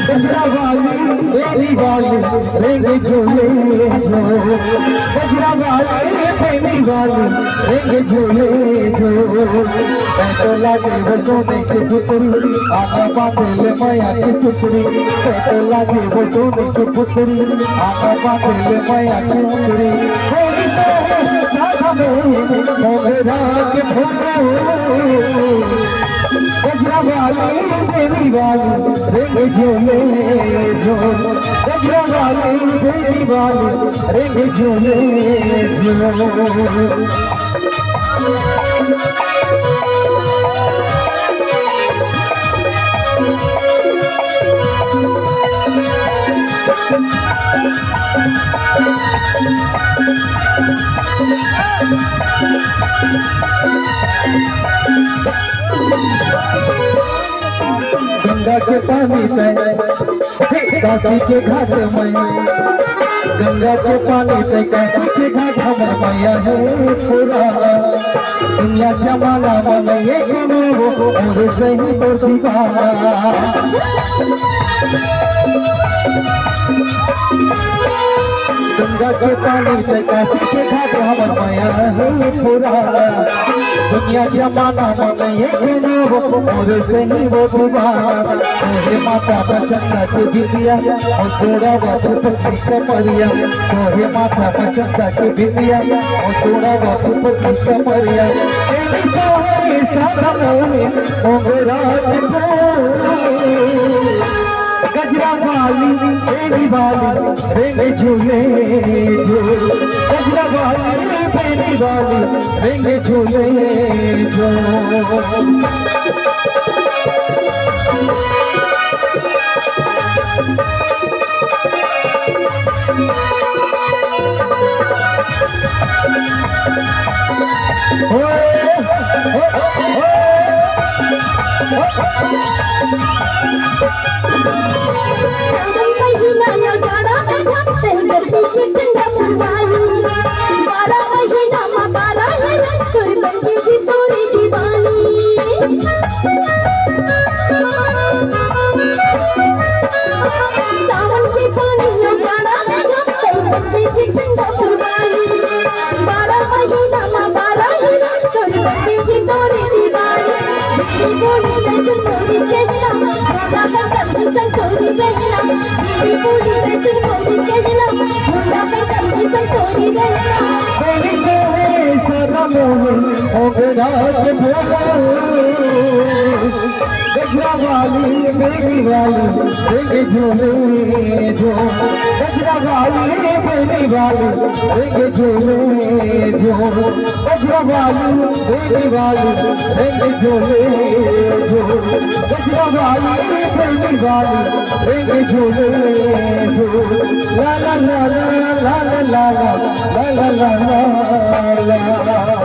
गजरा वाली तेरी वाली रेंगे झूले जो, गजरा वाली तेरी वाली रेंगे झूले जो। मैं तो लागे वो सोने की पुतली आना बांधे ले माया की सुतरी। मैं तो लागे वो सोने की पुतली आना बांधे ले माया की सुतरी। थोड़ी से साधा में मोगरा के फूल गजरा वाली तेरी वाली रेंगे झूले जो, गजरा वाली तेरी वाली रेंगे झूले जो। गंगा के पानी पे काशी के घाट में, गंगा के पानी पे काशी के घाट हमर मैया है पूरा। दुनिया जमाना मन एक वो और सही तो दीवाना। गंगा के पानी पे काशी के घाट हमर मैया है पूरा। दुनिया जमाना मन एक वो और सही वो दीवाना। सोहे माता बचंदा के बिटिया और सोड़ा बाबू पत्नी कमरिया। सोहे माता बचंदा के बिटिया और सोड़ा बाबू पत्नी कमरिया। तेरी सोहे सादा मोहे मोगरा के गजरा वाली तेरी वाली रेंगे झूले जो, गजरा वाली तेरी वाली रेंगे झूले जो। गजरा वाली मेरी वाली रेंगे झूले जो, गजरा वाली मेरी वाली रेंगे झूले जो, गजरा वाली मेरी वाली रेंगे झूले जो, गजरा वाली मेरी वाली रेंगे झूले जो। ला ला ला ला ला ला ला ला ला ला ला ला।